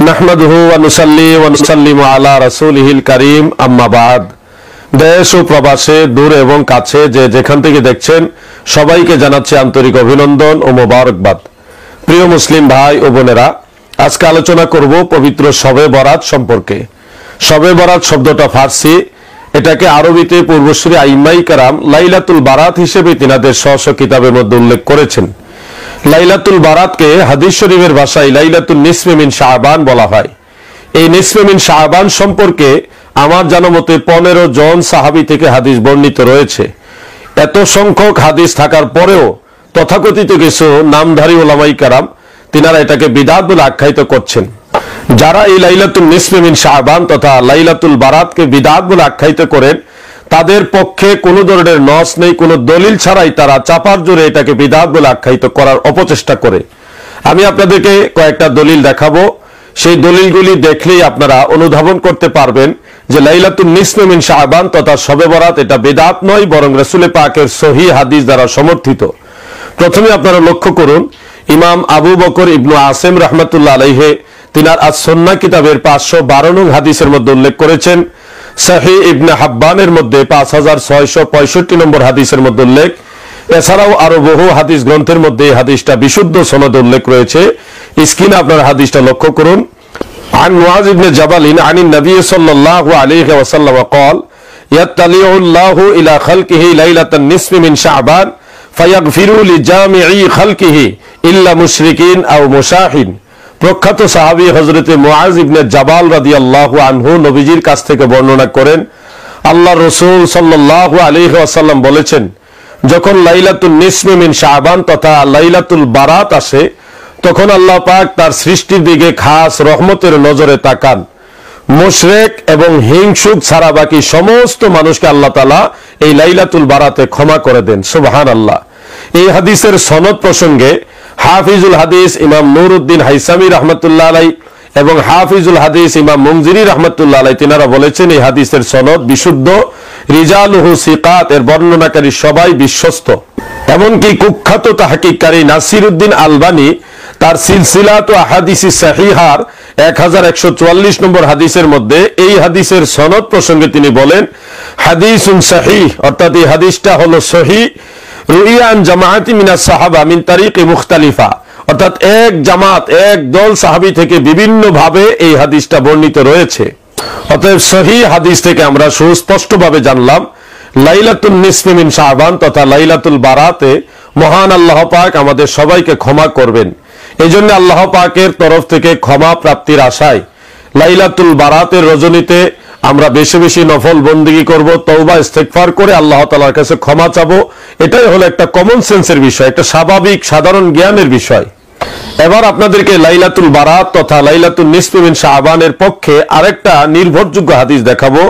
নাহমাদুহু ওয়া নুসাল্লি ওয়া নুসাল্লিমু আলা রাসূলিহিল কারীম আম্মা বাদ। দেশ ও প্রবাসে দূর এবং কাছে যে যেখান থেকে দেখছেন সবাইকে জানাচ্ছি আন্তরিক অভিনন্দন ও মোবারকবাদ। প্রিয় মুসলিম ভাই ও বোনেরা, আজকে আলোচনা করব পবিত্র শবে বরাত সম্পর্কে। শবে বরাত শব্দটা ফার্সি, এটাকে আরবিতে পূর্বসূরি আইম্মাই কেরাম লাইলাতুল বারাত হিসেবে তিনাদের স্ব কিতাবের মধ্যে উল্লেখ করেছেন। লাইলাতুল বারাতকে হাদিস শরীফের ভাষায় লাইলাতুল নিসফে মিন শাবান বলা হয়। এই নিসফে মিন শাবান সম্পর্কে আমার জানা মতে 15 জন সাহাবী থেকে হাদিস বর্ণিত রয়েছে। এত সংখ্যক হাদিস থাকার পরেও তথাকথিত কিছু নামধারী ওলামাই কেরাম তিনারা এটাকে বিদআত বলে আখ্যায়িত করছেন। যারা এই লাইলাতুল নিসফে মিন শাবান তথা লাইলাতুল বারাতকে বিদআত বলে আখ্যায়িত করেন, তাদের পক্ষে কোনো ধরনের নস নেই, কোনো দলিল ছাড়াই তারা চাপার জোরে এটাকে বিদআত বলে আখ্যায়িত করার অপচেষ্টা করে। আমি আপনাদেরকে কয়েকটা দলিল দেখাবো, সেই দলিলগুলি দেখলেই আপনারা অনুধাবন করতে পারবেন যে লাইলাতুল নিসফে মিন শাবান তথা শবে বরাত এটা বিদআত নয়, বরং রাসূল পাকের সহিহ হাদিস দ্বারা সমর্থিত। প্রথমে আপনারা লক্ষ্য করুন, ইমাম আবু বকর ইবনে আসিম রাহমাতুল্লাহ আলাইহি তিনার আস-সুন্নাহ কিতাবের 512 নং হাদিসের মধ্যে উল্লেখ করেছেন। সহিহ ইবনে হাব্বানের মধ্যে 5665 নম্বর হাদিসের মধ্যে উল্লেখ। এছাড়াও আরো বহু হাদিস গ্রন্থের মধ্যে এই হাদিসটা বিশুদ্ধ সনদে উল্লেখ রয়েছে। স্ক্রিনে আপনারা হাদিসটা লক্ষ্য করুন। عن معاذ بن جبل عن النبي صلى الله عليه وسلم قال يطلع الله إلى خلقه ليلة النصف من شعبان فيغفر لجامع خلقه إلا مشركين أو مشاحن। প্রখ্যাত সাহাবী হযরতে মুআজ ইবনে জাবাল রাদিয়াল্লাহু আনহু নবীজির কাছ থেকে বর্ণনা করেন, আল্লাহর রাসূল সাল্লাল্লাহু আলাইহি ওয়াসাল্লাম বলেছেন, যখন লাইলাতুল নিসফে মিন শাবান তথা লাইলাতুল বারাত আসে, তখন আল্লাহ পাক তার সৃষ্টির দিকে খাস রহমতের নজরে তাকান। মুশরিক এবং হিংসুক ছাড়া বাকি সমস্ত মানুষকে আল্লাহ তাআলা এই লাইলাতুল বারাতে ক্ষমা করে দেন। সুবহানাল্লাহ। এই হাদিসের সনদ প্রসঙ্গে হাফিজুল হাদিস ইমাম নুরউদ্দিন হাইসামি রাহমাতুল্লাহ আলাইহি এবং হাফিজুল হাদিস ইমাম মুনজিরি রাহমাতুল্লাহ আলাইহি তিনারা বলেছেন এই হাদিসের সনদ বিশুদ্ধ, রিজালুহু সিকাত, এর বর্ণনাকারী সবাই বিশ্বস্ত। এমনকি কুখ্যাত তাহকিককারী নাসিরউদ্দিন আলবানী তার সিলসিলাতু আহাদিসি সাহিহার 1144 নম্বর হাদিসের মধ্যে এই হাদিসের সনদ প্রসঙ্গে তিনি বলেন, হাদিসুন সহিহ, অর্থাৎ এই হাদিসটা হলো সহিহ, রুইয়ান জামাআতি মিনাস সাহাবা মিন তারিকি মুখতালিফা, অর্থাৎ এক জামাত এক দল সাহাবী থেকে বিভিন্ন ভাবে এই হাদিসটা বর্ণিত রয়েছে। অতএব সহিহ হাদিস থেকে আমরা সুস্পষ্টভাবে জানলাম লাইলাতুল নিসফে মিন শাবান তথা লাইলাতুল বারাতে মহান আল্লাহ পাক আমাদের সবাইকে ক্ষমা করবেন। এই জন্য আল্লাহ পাকের তরফ থেকে ক্ষমা প্রাপ্তির আশায় লাইলাতুল বারাতের রজনীতে আমরা বেশি বেশি নফল বন্দেগী করব, তওবা ইস্তেগফার করে আল্লাহ তাআলার কাছে ক্ষমা চাবো। এটাই হলো একটা কমন সেন্সের বিষয়, একটা স্বাভাবিক সাধারণ জ্ঞানের বিষয়। এবার আপনাদেরকে লাইলাতুল বারাত তথা লাইলাতুল নিসফে মিন শাবানের পক্ষে আরেকটা নির্ভরযোগ্য হাদিস দেখাবো,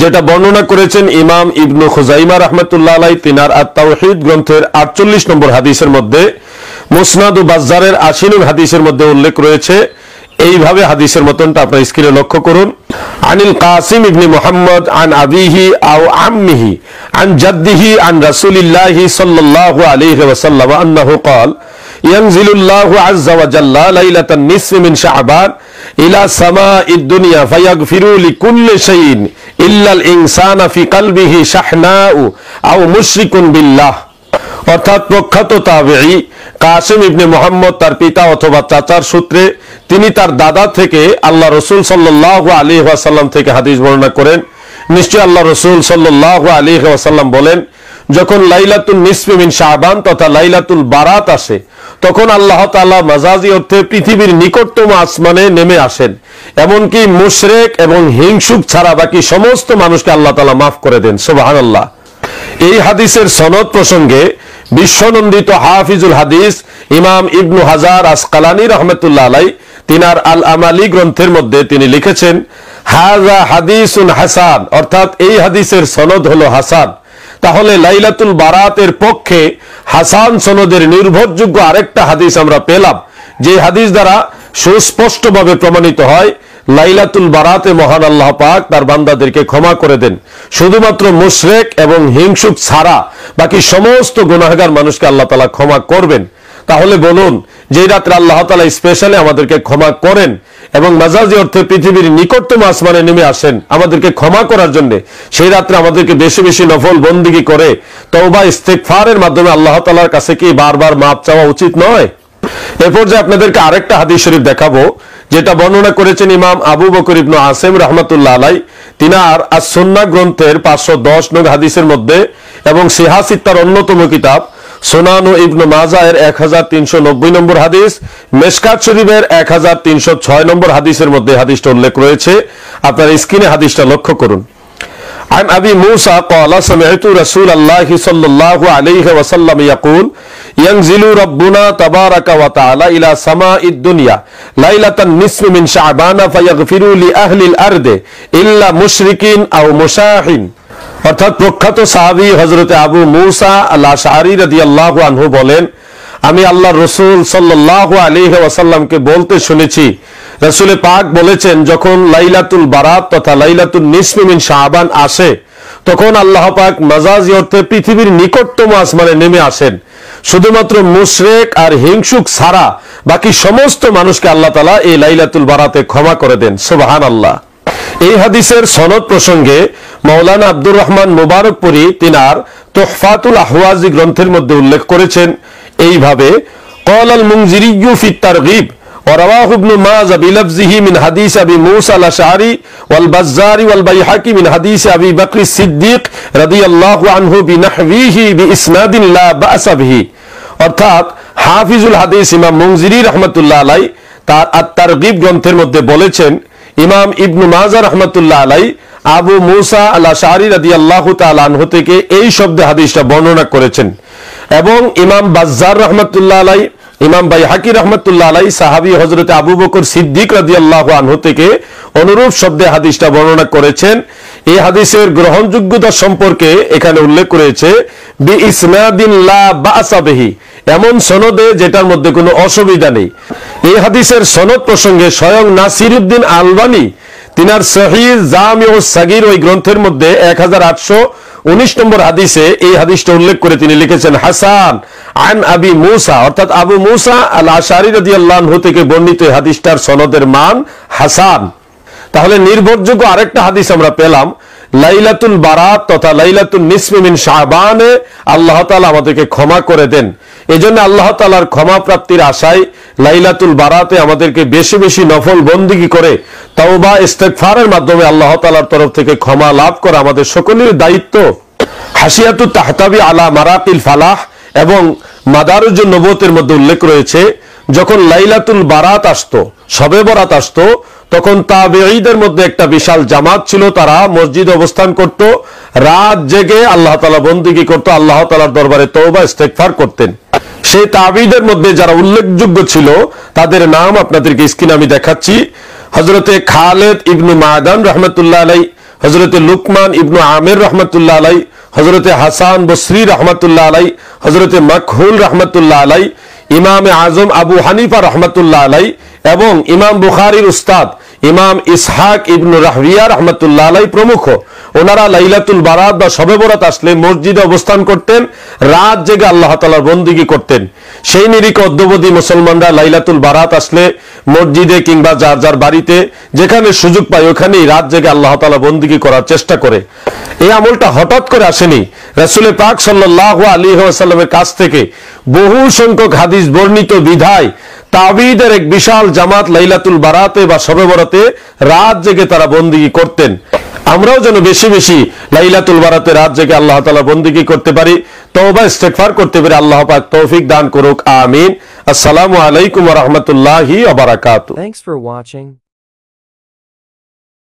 যেটা বর্ণনা করেছেন ইমাম ইবনু খুজাইমা রাহমাতুল্লাহ আলাইহি তিনার আত-তাওহীদ গ্রন্থের 48 নম্বর হাদিসের মধ্যে। মুসনাদ ও বাজ্জারের 80 নং হাদিসের মধ্যে উল্লেখ রয়েছে। এইভাবে হাদিসের মতনটা আপনারা স্ক্রিনে লক্ষ্য করুন। আনিল কাসিম ইবনে মুহাম্মদ আন আবিহি আও আম্মিহি আন জাদ্দিহি আন রাসূলিল্লাহি সাল্লাল্লাহু আলাইহি ওয়াসাল্লাম আন্নাহু ক্বাল ইয়ানজিলুল্লাহু আযজা ওয়া জাল্লা লাইলাতান নিসফি মিন শাবান ইলা সামাঈদ দুনিয়া ফায়াগফিরু লিকুল্লি শাইইন ইল্লাল ইনসানা ফি কলবিহি শাহনাউ আও মুশরিকুন বিল্লাহ। অর্থাৎ প্রখ্যাত তাবেঈ কাসিম ইবনে মুহাম্মদ তার পিতা অথবা চাচার সূত্রে তিনি তার দাদা থেকে আল্লাহ রাসূল সাল্লাল্লাহু আলাইহি ওয়াসাল্লাম থেকে হাদিস বর্ণনা করেন। নিশ্চয় আল্লাহ রাসূল সাল্লাল্লাহু আলাইহি ওয়াসাল্লাম বলেন, যখন লাইলাতুল নিসফে মিন শাবান তথা লাইলাতুল বারাত আসে, তখন আল্লাহ তাআলা মাজাজি অর্থে পৃথিবীর নিকটতম আসমানে নেমে আসেন। এমনকি মুশরিক এবং হিংসুক ছাড়া বাকি সমস্ত মানুষকে আল্লাহ তাআলা মাফ করে দেন। সুবহানাল্লাহ। এই হাদিসের সনদ প্রসঙ্গে বিশ্বনন্দিত হাফিজুল হাদিস ইমাম ইবনু হাজার আসকালানী রাহমাতুল্লাহ আলাইহি তিনার আল আমালি গ্রন্থের মধ্যে তিনি লিখেছেন, হাযা হাদিসুন হাসান, অর্থাৎ এই হাদিসের সনদ হলো হাসান। তাহলে লাইলাতুল বারাতের পক্ষে হাসান সনদের নির্ভরযোগ্য আরেকটা হাদিস আমরা পেলাম, যে হাদিস দ্বারা সুস্পষ্টভাবে প্রমাণিত হয় লাইলাতুল বারাতে মহান আল্লাহ পাক তার বান্দাদেরকে ক্ষমা করে দেন। শুধুমাত্র মুশরিক এবং হিংসুক ছাড়া বাকি সমস্ত গুনাহগার মানুষকে আল্লাহ তাআলা ক্ষমা করবেন। তাহলে বলুন যে রাত্রে আল্লাহ তাআলা স্পেশালি আমাদেরকে ক্ষমা করেন এবং মাজাজি অর্থে পৃথিবীর নিকটতম আসমানে নেমে আসেন আমাদেরকে ক্ষমা করার জন্য, সেই রাত্রে আমাদেরকে বেশি বেশি নফল বন্দেগী করে তওবা ইস্তেগফারের মাধ্যমে আল্লাহ তাআলার কাছে কি বারবার মাপ চাওয়া উচিত নয়? এরপর যে আপনাদেরকে আরেকটা হাদিস শরীফ দেখাবো যেটা বর্ণনা করেছেন ইমাম আবু বকর ইবনে আসিম রাহমাতুল্লাহ আলাইহি, তিনার আস-সুন্নাহ গ্রন্থের 510 নং হাদিসের মধ্যে এবং সিহাহ সিত্তার অন্যতম কিতাব সুনান ইবনে মাজাহ এর 1390 নম্বর হাদিস, মিশকাত শরীফের 1306 নম্বর হাদিসের মধ্যে হাদিসটা উল্লেখ রয়েছে। আপনারা স্ক্রিনে হাদিসটা লক্ষ্য করুন। عن أبي موسى قال سمعت رسول الله صلى الله عليه وسلم يقول ينزل ربنا تبارك وتعالى إلى سماء الدنيا ليلة النصف من شعبان فيغفر لأهل الأرض إلا مشركين أو مشاحن। অর্থাৎ প্রখ্যাত সাহাবী হযরত আবু মুসা আল আশআরী রাদিয়াল্লাহু আনহু বলেন, আমি আল্লাহর রাসূল সাল্লাল্লাহু আলাইহি ওয়াসাল্লামকে বলতে শুনেছি, রাসূল পাক বলেছেন যখন লাইলাতুল বারাত তথা লাইলাতুন নিসফি মিন শাবান আসে তখন আল্লাহ পাক মাজাজি অর্থে পৃথিবীর নিকটতম আসমানে নেমে আসেন। শুধুমাত্র মুশরিক আর হিংসুক ছাড়া বাকি সমস্ত মানুষকে আল্লাহ তাআলা এই লাইলাতুল বারাতে ক্ষমা করে দেন। সুবহানাল্লাহ। এই হাদিসের সনদ প্রসঙ্গে মাওলানা আব্দুর রহমান মুবারকপুরী তিনার তুহফাতুল আহওয়াজি গ্রন্থের মধ্যে উল্লেখ করেছেন এইভাবে, قال المنذري في الترغيب ورواه ابن ماجه بلفظه من حديث ابي موسى الاشعري والبزار والبيهقي من حديث ابي بكر الصديق رضي الله عنه بنحوه باسناد لا باس به। অর্থাৎ হাফিজুল হাদিস ইমাম মুনজিরি রাহমাতুল্লাহ আলাইহি তার আত-তারগিব গ্রন্থের মধ্যে বলেছেন, ইমাম ইবনে মাজাহ রাহমাতুল্লাহ আলাইহি আবু মুসা আল আশআরী রাদিয়াল্লাহু তাআলা আনহু থেকে এই শব্দে হাদিসটা বর্ণনা করেছেন এবং ইমাম বাজ্জার রাহমাতুল্লাহ আলাইহি, ইমাম বাইহাকি রাহমাতুল্লাহ আলাইহি সাহাবী হযরত আবু বকর সিদ্দিক রাদিয়াল্লাহু আনহু থেকে অনুরূপ শব্দে হাদিসটা বর্ণনা করেছেন। এই হাদিসের গ্রহণযোগ্যতা সম্পর্কে এখানে উল্লেখ করেছে বি ইসনাদিন লা বা'সা বিহি, এমন সনদে যেটার মধ্যে কোনো অসুবিধা নেই। এই হাদিসের সনদ প্রসঙ্গে স্বয়ং নাসিরউদ্দিন আলবানী তিনার সহিহ জামিউস সাগীর ওই গ্রন্থের মধ্যে 1819 নম্বর হাদিসে এই হাদিসটা উল্লেখ করে তিনি লিখেছেন হাসান আন আবি মুসা, অর্থাৎ আবু মুসা আল আশআরী রাদিয়াল্লাহু আনহু থেকে বর্ণিত এই হাদিসটার সনদের মান হাসান। তাহলে নির্ভরযোগ্য আরেকটা হাদিস আমরা পেলাম, লাইলাতুল বারাত তথা লাইলাতুন নিসফি মিন শাবানে আল্লাহ তাআলা আমাদেরকে ক্ষমা করে দেন। এজন্য আল্লাহ তাআলার ক্ষমা প্রাপ্তির আশায় লাইলাতুল বারাতে আমাদেরকে বেশি বেশি নফল বন্দেগী করে তওবা ইস্তেগফারের মাধ্যমে আল্লাহ তাআলার তরফ থেকে ক্ষমা লাভ করা আমাদের সকলের দায়িত্ব। হাসিয়াতুত তাহতাবি আলা মারাকিল ফালাহ এবং মাদারুজুন নবুওয়াতের মধ্যে উল্লেখ রয়েছে যখন লাইলাতুল বারাত আসতো, শবে বরাত আসতো, তখন তাবেঈদের মধ্যে একটা বিশাল জামাত ছিল, তারা মসজিদে অবস্থান করত, রাত জেগে আল্লাহ তাআলা বন্দেগী করত, আল্লাহ তাআলার দরবারে তওবা ইস্তেগফার করতেন। সেই তাবেঈদের মধ্যে যারা উল্লেখযোগ্য ছিল তাদের নাম আপনাদেরকে স্ক্রিনে আমি দেখাচ্ছি। হযরতে খালিদ ইবনে মাদান রাহমাতুল্লাহ আলাইহি, হযরতে লুকমান ইবনে আমির রাহমাতুল্লাহ আলাইহি, হযরতে হাসান বসরি রাহমাতুল্লাহ আলাইহি, হযরতে মাকহুল রাহমাতুল্লাহ আলাইহি, ইমাম আজম আবু হানিফা রাহমাতুল্লাহ আলাইহি এবং ইমাম বুখারীর উস্তাদ ইমাম ইসহাক ইবনে রাহবিয়া রাহমাতুল্লাহ আলাইহি প্রমুখ। ওনারা লাইলাতুল বারাত বা শবে বরাত আসলে মসজিদে অবস্থান করতেন, রাত জেগে আল্লাহ তাআলার বন্দেগী করতেন। সেই নিরিখে অদ্যবধি মুসলমানরা লাইলাতুল বারাত আসলে মসজিদে কিংবা যার যার বাড়িতে যেখানে সুযোগ পায় ওখানেই রাত জেগে আল্লাহ তাআলা বন্দেগী করার চেষ্টা করে। এই আমলটা হঠাৎ করে আসেনি, রাসূল পাক সাল্লাল্লাহু আলাইহি ওয়াসাল্লামের কাছ থেকে বহু সংখ্যক হাদিস বর্ণিত বিধায় তাবেঈদের এক বিশাল জামাত লাইলাতুল বারাতে বা শবে বরাতে রাত জেগে তারা বন্দেগী করতেন। আমরাও যেন বেশি বেশি লাইলাতুল বারাতে রাত জেগে আল্লাহ তাআলা বন্দেগী করতে পারি, তওবা ইস্তেগফার করতে পারি। আল্লাহ পাক তৌফিক দান করুক, আমিন। আসসালামু আলাইকুম ওয়া রাহমাতুল্লাহি ওয়া বারাকাতুহু। Thanks for watching.